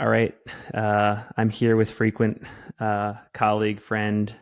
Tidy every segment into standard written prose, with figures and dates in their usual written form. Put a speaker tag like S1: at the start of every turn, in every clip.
S1: All right. I'm here with frequent colleague, friend,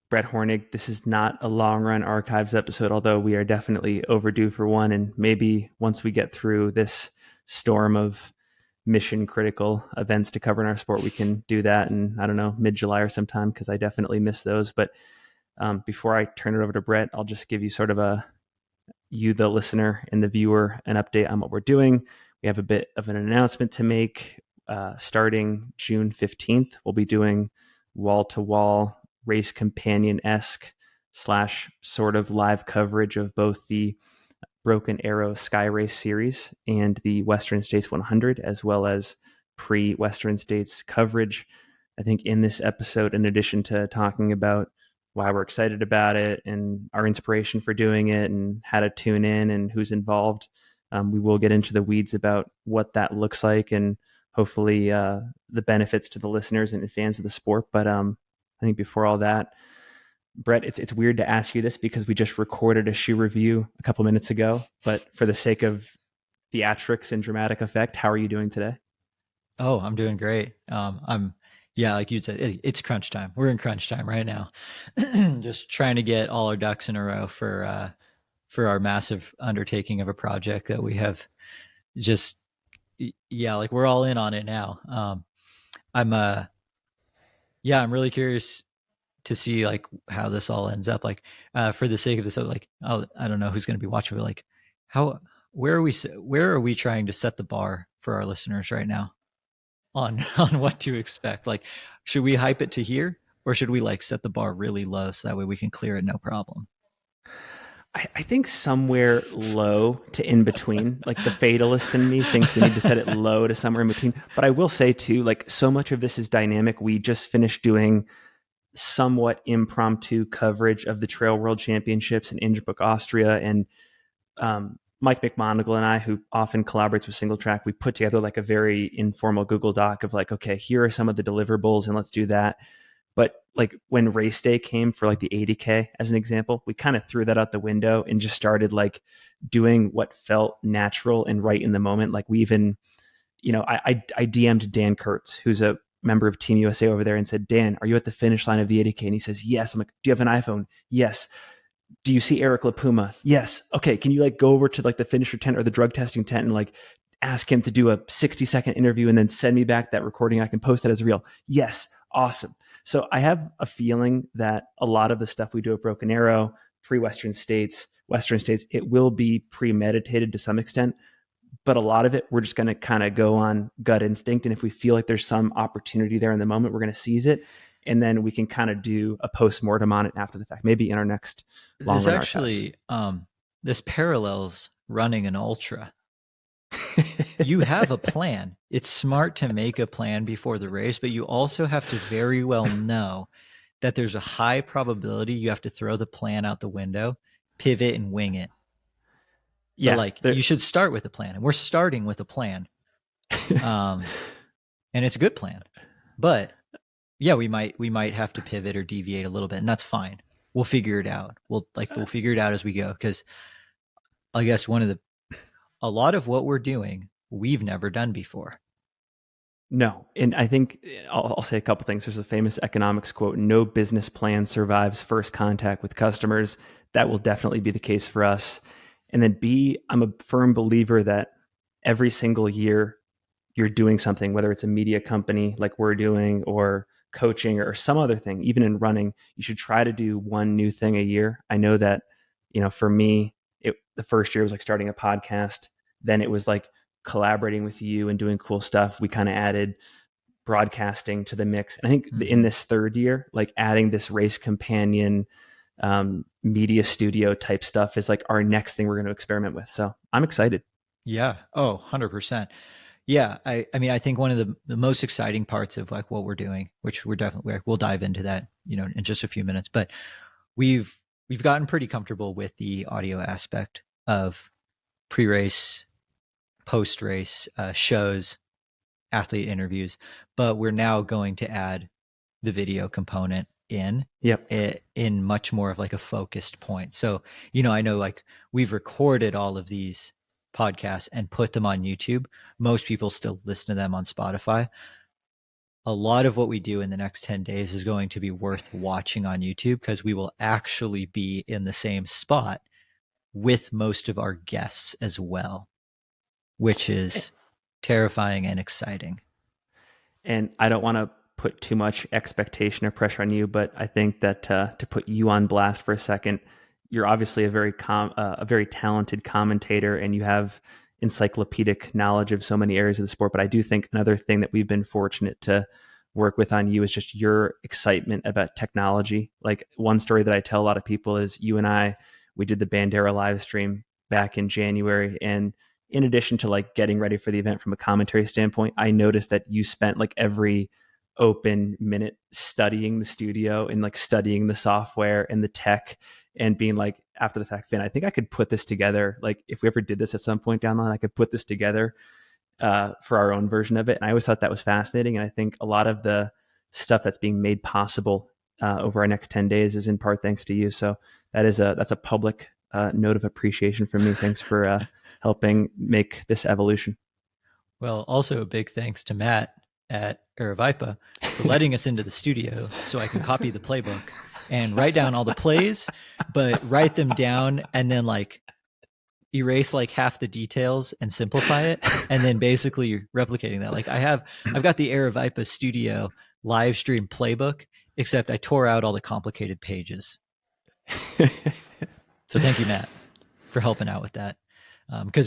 S1: Brett Hornig. This is not a long run archives episode, although we are definitely overdue for one. And maybe once we get through this storm of mission critical events to cover in our sport, we can do that in, I don't know, mid-July or sometime, because I definitely miss those. But before I turn it over to Brett, I'll just give you sort of you, the listener and the viewer, an update on what we're doing. We have a bit of an announcement to make. Starting June 15th, we'll be doing wall-to-wall race companion-esque / sort of live coverage of both the Broken Arrow Skyrace series and the Western States 100, as well as pre-Western States coverage. I think in this episode, in addition to talking about why we're excited about it and our inspiration for doing it and how to tune in and who's involved, we will get into the weeds about what that looks like and hopefully the benefits to the listeners and fans of the sport. But I think before all that, Brett, it's weird to ask you this because we just recorded a shoe review a couple minutes ago, but for the sake of theatrics and dramatic effect, how are you doing today?
S2: Oh, I'm doing great. Yeah, like you said, it's crunch time. We're in crunch time right now. Just trying to get all our ducks in a row for our massive undertaking of a project that we have. Just yeah, like we're all in on it now. I'm yeah, I'm really curious to see like how this all ends up. Like for the sake of this, like I don't know who's going to be watching, but like how where are we trying to set the bar for our listeners right now on on what to expect? Like, should we hype it to here, or should we like set the bar really low so that way we can clear it no problem?
S1: I think somewhere low to in between, like the fatalist in me thinks we need to set it low to somewhere in between. But I will say too, like so much of this is dynamic. We just finished doing somewhat impromptu coverage of the Trail World Championships in Innsbruck, Austria. And Mike McMonagle and I, who often collaborates with Singletrack, we put together like a very informal Google Doc of like, okay, here are some of the deliverables and let's do that. But like when race day came for like the 80K as an example, we kind of threw that out the window and just started like doing what felt natural and right in the moment. Like we even, I DM'd Dan Kurtz, who's a member of Team USA over there, and said, Dan, are you at the finish line of the 80K? And he says, yes. I'm like, do you have an iPhone? Yes. Do you see Eric LaPuma? Yes. Okay. Can you like go over to like the finisher tent or the drug testing tent and like ask him to do a 60-second interview and then send me back that recording? I can post that as a reel. Yes. Awesome. So I have a feeling that a lot of the stuff we do at Broken Arrow, pre-Western States, Western States, it will be premeditated to some extent, but a lot of it, we're just going to kind of go on gut instinct. And if we feel like there's some opportunity there in the moment, we're going to seize it. And then we can kind of do a post-mortem on it after the fact, maybe in our next long
S2: This
S1: run archives.
S2: actually this parallels running an ultra. You have a plan. It's smart to make a plan before the race, but you also have to very well know that there's a high probability you have to throw the plan out the window, pivot and wing it. But
S1: Yeah.
S2: like you should start with a plan, and we're starting with a plan. Um and it's a good plan. But yeah, we might have to pivot or deviate a little bit, and that's fine. We'll figure it out. We'll figure it out as we go, because I guess a lot of what we're doing we've never done before.
S1: No. And I think I'll say a couple things. There's a famous economics quote: no business plan survives first contact with customers. That will definitely be the case for us. And then B, I'm a firm believer that every single year you're doing something, whether it's a media company like we're doing or coaching or some other thing, even in running, you should try to do one new thing a year. I know that, for me, the first year was like starting a podcast. Then it was like collaborating with you and doing cool stuff. We kind of added broadcasting to the mix. And I think in this third year, like adding this race companion, media studio type stuff is like our next thing we're going to experiment with. So I'm excited.
S2: Yeah. Oh, 100%. Yeah. I mean, I think one of the most exciting parts of like what we're doing, which we'll dive into that, in just a few minutes, but we've gotten pretty comfortable with the audio aspect of pre-race, post-race shows, athlete interviews, but we're now going to add the video component
S1: Yep.
S2: in much more of like a focused point. So, I know like we've recorded all of these podcasts and put them on YouTube. Most people still listen to them on Spotify. A lot of what we do in the next 10 days is going to be worth watching on YouTube because we will actually be in the same spot with most of our guests as well, which is terrifying and exciting.
S1: And I don't want to put too much expectation or pressure on you, but I think that to put you on blast for a second, you're obviously a very talented commentator, and you have encyclopedic knowledge of so many areas of the sport. But I do think another thing that we've been fortunate to work with on you is just your excitement about technology. Like, one story that I tell a lot of people is you and I, we did the Bandera live stream back in January, and in addition to like getting ready for the event from a commentary standpoint, I noticed that you spent like every open minute studying the studio and like studying the software and the tech, and being like, after the fact, Finn, I think I could put this together. Like, if we ever did this at some point down the line, I could put this together for our own version of it. And I always thought that was fascinating. And I think a lot of the stuff that's being made possible over our next 10 days is in part thanks to you. So that's a public note of appreciation from me. Thanks for helping make this evolution.
S2: Well, also a big thanks to Matt at Aravipa for letting us into the studio so I can copy the playbook and write down all the plays, but write them down and then like erase like half the details and simplify it, and then basically replicating that. Like I've got the Aravipa studio live stream playbook, except I tore out all the complicated pages. So thank you, Matt, for helping out with that. Because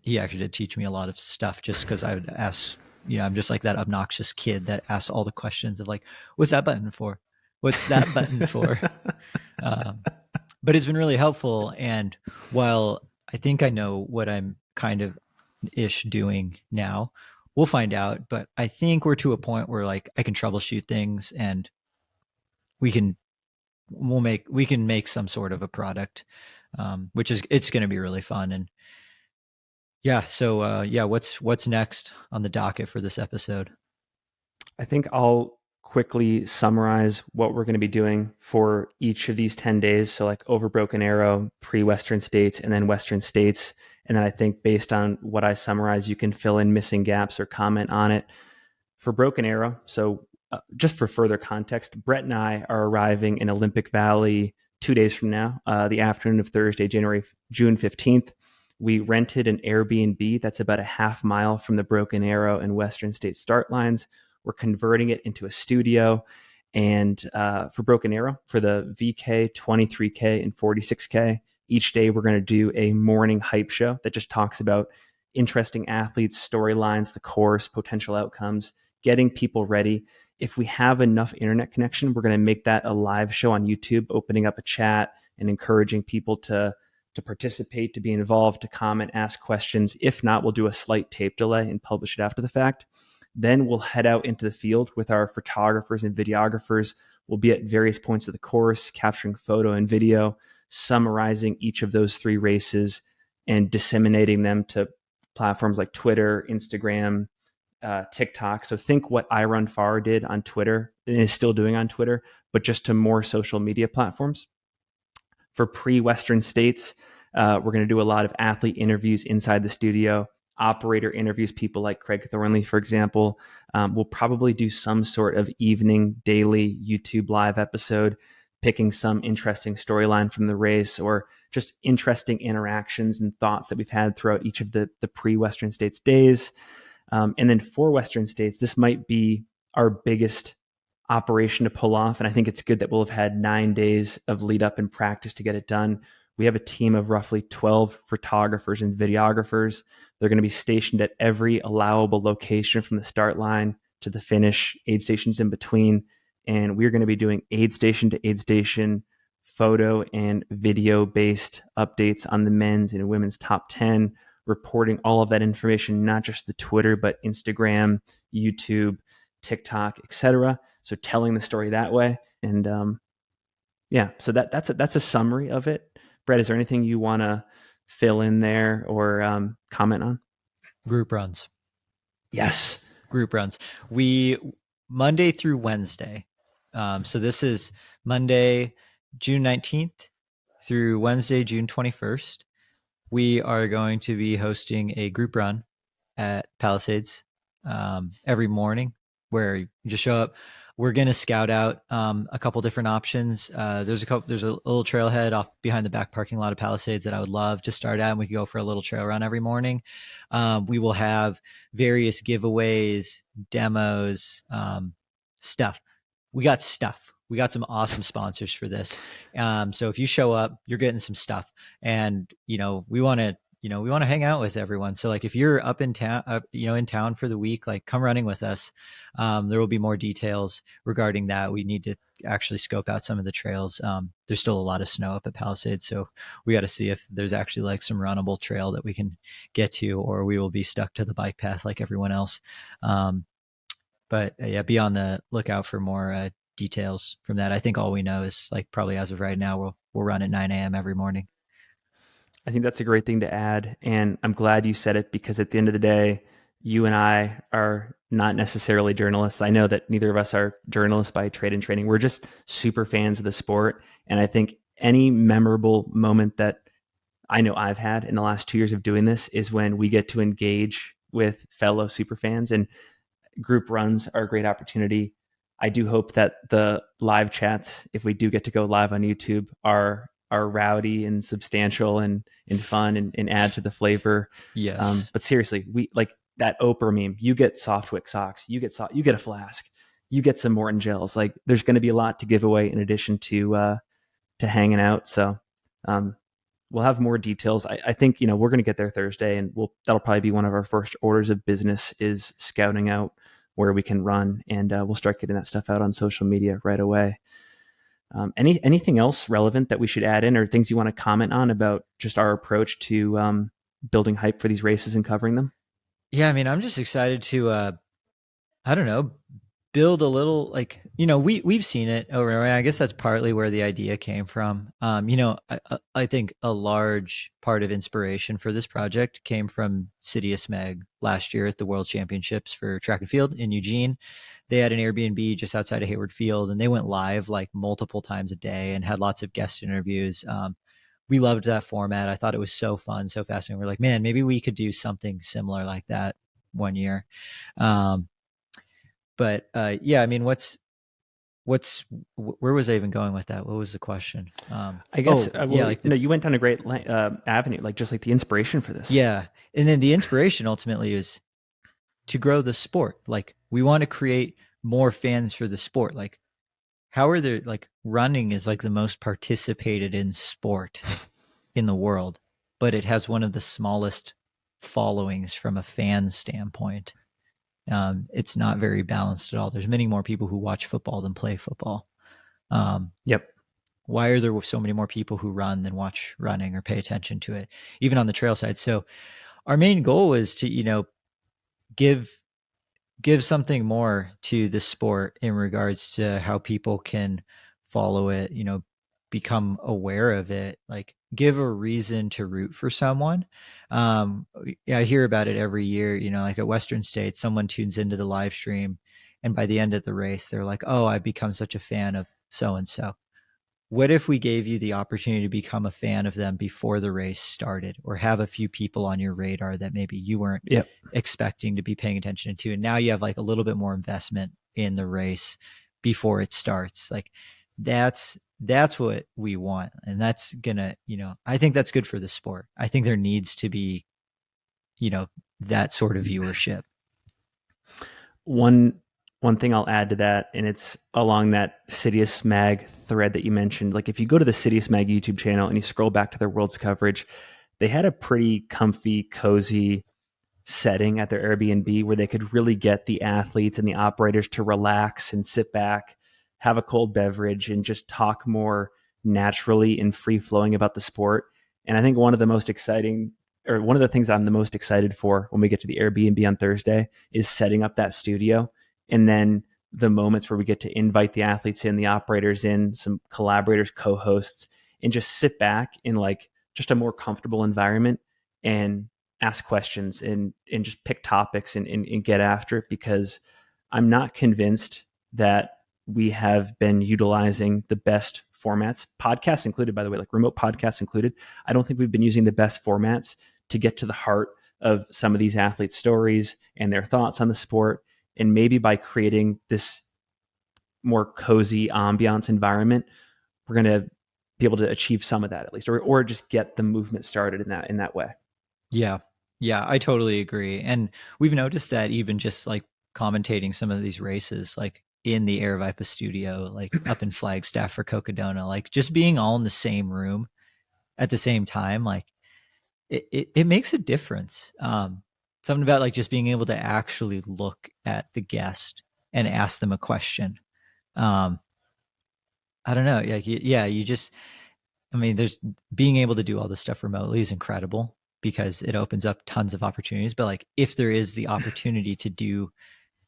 S2: he actually did teach me a lot of stuff, just because I would ask, I'm just like that obnoxious kid that asks all the questions of like, what's that button for? What's that button for? But it's been really helpful. And while I think I know what I'm kind of ish doing now, we'll find out. But I think we're to a point where like I can troubleshoot things, and we can make some sort of a product, it's going to be really fun. And yeah, so what's next on the docket for this episode?
S1: I think I'll quickly summarize what we're going to be doing for each of these 10 days. So like over Broken Arrow, pre-Western States, and then Western States. And then I think based on what I summarize, you can fill in missing gaps or comment on it. For Broken Arrow, so just for further context, Brett and I are arriving in Olympic Valley 2 days from now, the afternoon of Thursday, June 15th. We rented an Airbnb that's about a half mile from the Broken Arrow and Western States start lines. We're converting it into a studio. And for Broken Arrow, for the VK, 23K, and 46K, each day we're going to do a morning hype show that just talks about interesting athletes, storylines, the course, potential outcomes, getting people ready. If we have enough internet connection, we're going to make that a live show on YouTube, opening up a chat and encouraging people to participate, to be involved, to comment, ask questions. If not, we'll do a slight tape delay and publish it after the fact. Then we'll head out into the field with our photographers and videographers. We'll be at various points of the course, capturing photo and video, summarizing each of those 3 races and disseminating them to platforms like Twitter, Instagram, TikTok. So think what I Run Far did on Twitter and is still doing on Twitter, but just to more social media platforms. For pre-Western States, we're going to do a lot of athlete interviews inside the studio, operator interviews, people like Craig Thornley, for example. We'll probably do some sort of evening, daily YouTube live episode, picking some interesting storyline from the race or just interesting interactions and thoughts that we've had throughout each of the pre-Western States days. And then for Western States, this might be our biggest operation to pull off. And I think it's good that we'll have had 9 days of lead up and practice to get it done. We have a team of roughly 12 photographers and videographers. They're going to be stationed at every allowable location from the start line to the finish, aid stations in between. And we're going to be doing aid station to aid station photo and video based updates on the men's and women's top 10, reporting all of that information, not just the Twitter, but Instagram, YouTube, TikTok, etc. So telling the story that way. And so that's a summary of it. Brett, is there anything you want to fill in there or comment on?
S2: Group runs.
S1: Yes.
S2: Group runs. We Monday through Wednesday. So this is Monday, June 19th through Wednesday, June 21st. we are going to be hosting a group run at Palisades every morning where you just show up. We're going to scout out a couple different options. There's a little trailhead off behind the back parking lot of Palisades that I would love to start at, and we could go for a little trail run every morning. We will have various giveaways, demos, stuff. We got stuff. We got some awesome sponsors for this. So if you show up, you're getting some stuff, and we want to hang out with everyone. So like if you're up in town, in town for the week, like come running with us. There will be more details regarding that. We need to actually scope out some of the trails. There's still a lot of snow up at Palisades, so we got to see if there's actually like some runnable trail that we can get to, or we will be stuck to the bike path like everyone else. But yeah, be on the lookout for more details from that. I think all we know is like probably as of right now, we'll run at 9 a.m. every morning.
S1: I think that's a great thing to add. And I'm glad you said it, because at the end of the day, you and I are not necessarily journalists. I know that neither of us are journalists by trade and training. We're just super fans of the sport. And I think any memorable moment that I know I've had in the last 2 years of doing this is when we get to engage with fellow super fans, and group runs are a great opportunity. I do hope that the live chats, if we do get to go live on YouTube, are rowdy and substantial and fun and add to the flavor.
S2: Yes.
S1: But seriously, we like that Oprah meme. You get Softwick socks, you get a flask, you get some Morton gels. Like there's going to be a lot to give away in addition to hanging out. So we'll have more details. I think we're going to get there Thursday, and that'll probably be one of our first orders of business is scouting out where we can run, and we'll start getting that stuff out on social media right away. Anything else relevant that we should add in, or things you want to comment on about just our approach to building hype for these races and covering them?
S2: Yeah, I mean, I'm just excited to I don't know, build a little like we've seen it over. I guess that's partly where the idea came from. I think a large part of inspiration for this project came from Sidious Meg last year at the World Championships for track and field in Eugene. They had an Airbnb just outside of Hayward Field, and they went live like multiple times a day and had lots of guest interviews. We loved that format. I thought it was so fun, so fascinating. We're like, man, maybe we could do something similar like that one year. But yeah, I mean, where was I even going with that? What was the question?
S1: I guess
S2: yeah, like
S1: you went down a great avenue, like just like the inspiration for this.
S2: Yeah, and then the inspiration ultimately is to grow the sport. Like we want to create more fans for the sport. Like how are there like running is like the most participated in sport in the world, but it has one of the smallest followings from a fan standpoint. It's not very balanced at all. There's many more people who watch football than play football.
S1: Yep.
S2: Why are there so many more people who run than watch running or pay attention to it, even on the trail side? So our main goal is to, give something more to the sport in regards to how people can follow it, become aware of it, like give a reason to root for someone. I hear about it every year, like at Western States, someone tunes into the live stream, and by the end of the race, they're like, oh, I've become such a fan of so-and-so. What if we gave you the opportunity to become a fan of them before the race started, or have a few people on your radar that maybe you weren't expecting to be paying attention to, and now you have like a little bit more investment in the race before it starts? Like that's what we want, and that's gonna, I think that's good for the sport. I think there needs to be, that sort of viewership.
S1: One thing I'll add to that, and it's along that Sidious Mag thread that you mentioned. Like if you go to the Sidious Mag YouTube channel and you scroll back to their World's coverage, they had a pretty comfy, cozy setting at their Airbnb where they could really get the athletes and the operators to relax and sit back, have a cold beverage, and just talk more naturally and free flowing about the sport. And I think one of the things I'm the most excited for when we get to the Airbnb on Thursday is setting up that studio. And then the moments where we get to invite the athletes in, the operators in, some collaborators, co-hosts, and just sit back in like just a more comfortable environment and ask questions and just pick topics and get after it, because I'm not convinced that we have been utilizing the best formats, podcasts included, by the way, like remote podcasts included. I don't think we've been using the best formats to get to the heart of some of these athletes' stories and their thoughts on the sport. And maybe by creating this more cozy ambiance environment, we're going to be able to achieve some of that at least, or just get the movement started in that way.
S2: Yeah. Yeah, I totally agree. And we've noticed that even just like commentating some of these races, like in the Aravaipa studio, like up in Flagstaff for Cocodona, like just being all in the same room at the same time, like it makes a difference. Something about like just being able to actually look at the guest and ask them a question. I don't know. You just, I mean, there's being able to do all this stuff remotely is incredible because it opens up tons of opportunities. But like, if there is the opportunity to do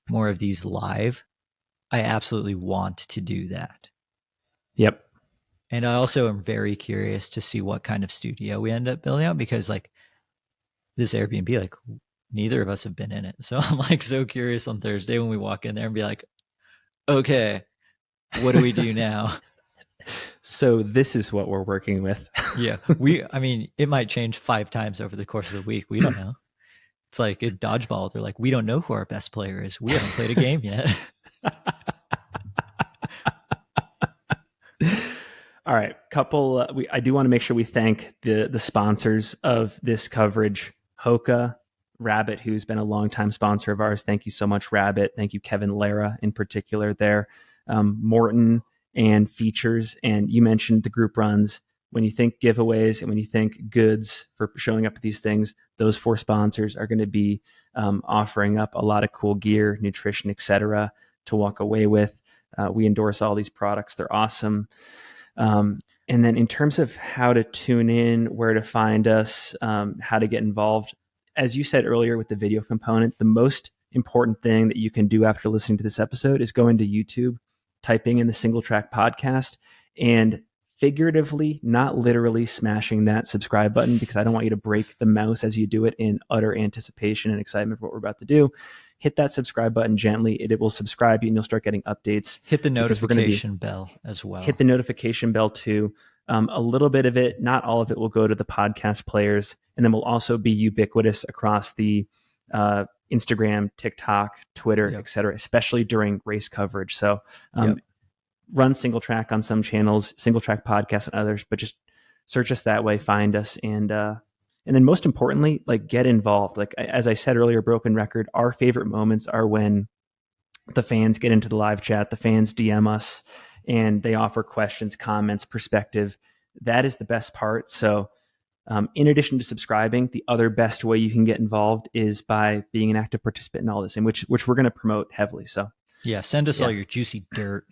S2: more of these live, I absolutely want to do that.
S1: Yep.
S2: And I also am very curious to see what kind of studio we end up building out because like this Airbnb, like neither of us have been in it. So I'm like so curious on Thursday when we walk in there and be like, okay, what do we do now?
S1: So this is what we're working with.
S2: Yeah. I mean, it might change 5 times over the course of the week. We don't know. It's like in dodgeball, they're like, we don't know who our best player is. We haven't played a game yet.
S1: All right, I do want to make sure we thank the sponsors of this coverage. Hoka, Rabbit, who's been a longtime sponsor of ours. Thank you so much, Rabbit. Thank you, Kevin Lara, in particular there. Morton and Features. And you mentioned the group runs. When you think giveaways and when you think goods for showing up at these things, those 4 sponsors are going to be offering up a lot of cool gear, nutrition, etc., to walk away with. We endorse all these products. They're awesome. And then in terms of how to tune in, where to find us, how to get involved, as you said earlier with the video component, the most important thing that you can do after listening to this episode is go into YouTube, typing in the Singletrack podcast, and figuratively, not literally, smashing that subscribe button, because I don't want you to break the mouse as you do it in utter anticipation and excitement for what we're about to do. Hit that subscribe button gently. It will subscribe you and you'll start getting updates.
S2: Hit the notification bell as well.
S1: Hit the notification bell too. A little bit of it, not all of it, will go to the podcast players. And then we'll also be ubiquitous across the Instagram, TikTok, Twitter, etc., especially during race coverage. So run Singletrack on some channels, Singletrack podcast and others, but just search us that way, find us, and then most importantly, like, get involved. Like, as I said earlier, broken record, our favorite moments are when the fans get into the live chat, the fans DM us, and they offer questions, comments, perspective. That is the best part. So in addition to subscribing, the other best way you can get involved is by being an active participant in all this, and which we're going to promote heavily. So
S2: send us all your juicy dirt.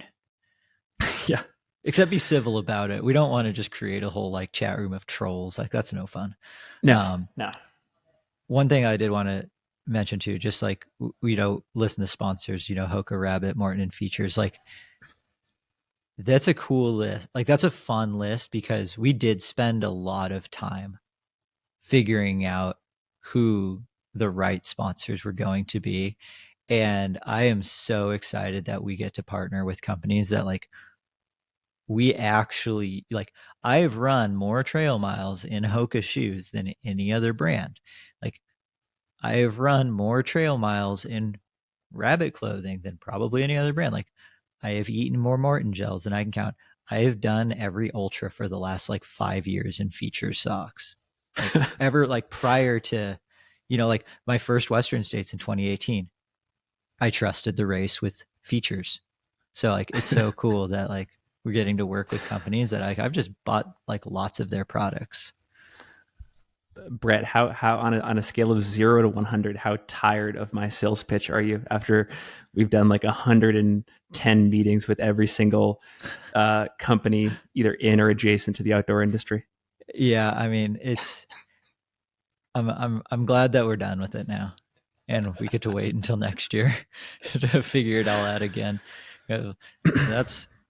S1: Yeah.
S2: Except be civil about it. We don't want to just create a whole like chat room of trolls. Like, that's no fun.
S1: No.
S2: One thing I did want to mention too, just like, listen to sponsors, Hoka, Rabbit, Morton, and Features. Like, that's a cool list. Like, that's a fun list because we did spend a lot of time figuring out who the right sponsors were going to be. And I am so excited that we get to partner with companies that like, we actually, like, I've run more trail miles in Hoka shoes than any other brand. Like, I have run more trail miles in Rabbit clothing than probably any other brand. Like, I have eaten more Morton gels than I can count. I have done every ultra for the last like 5 years in Features socks. Like, prior to, like my first Western States in 2018, I trusted the race with Features. So like, it's so cool that like, we're getting to work with companies that I've just bought like lots of their products.
S1: Brett, how on a scale of 0 to 100, how tired of my sales pitch are you after we've done like 110 meetings with every single company either in or adjacent to the outdoor industry?
S2: Yeah, I mean, I'm glad that we're done with it now, and we get to wait until next year to figure it all out again.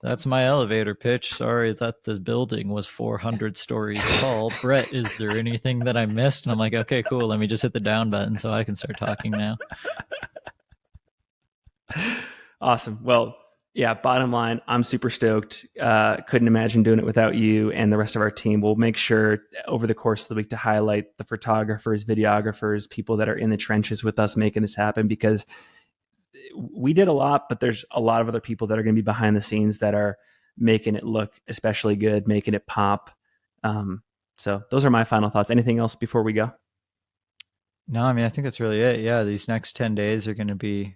S2: That's my elevator pitch. Sorry that the building was 400 stories tall. Brett, is there anything that I missed? And I'm like, okay, cool. Let me just hit the down button so I can start talking now.
S1: Awesome. Well, Yeah, bottom line, I'm super stoked. Couldn't imagine doing it without you and the rest of our team. We'll make sure over the course of the week to highlight the photographers, videographers, people that are in the trenches with us making this happen, because we did a lot, but there's a lot of other people that are going to be behind the scenes that are making it look especially good, making it pop. So those are my final thoughts. Anything else before we go?
S2: No, I mean, I think that's really it. Yeah, these next 10 days are going to be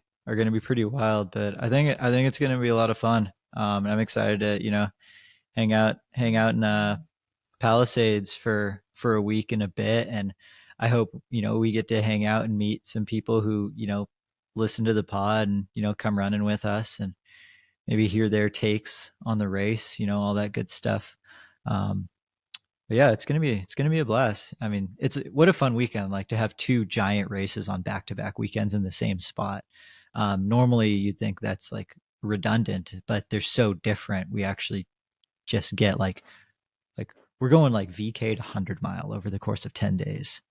S2: pretty wild, but I think it's going to be a lot of fun. And I'm excited to, hang out in Palisades for a week and a bit, and I hope, we get to hang out and meet some people who, listen to the pod and, come running with us and maybe hear their takes on the race, all that good stuff. Um, but yeah, it's gonna be a blast. I mean, it's what a fun weekend, like to have two giant races on back to back weekends in the same spot. Normally, you'd think that's like redundant, but they're so different. We actually just get like we're going like VK to 100 mile over the course of 10 days.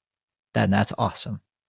S2: That's awesome.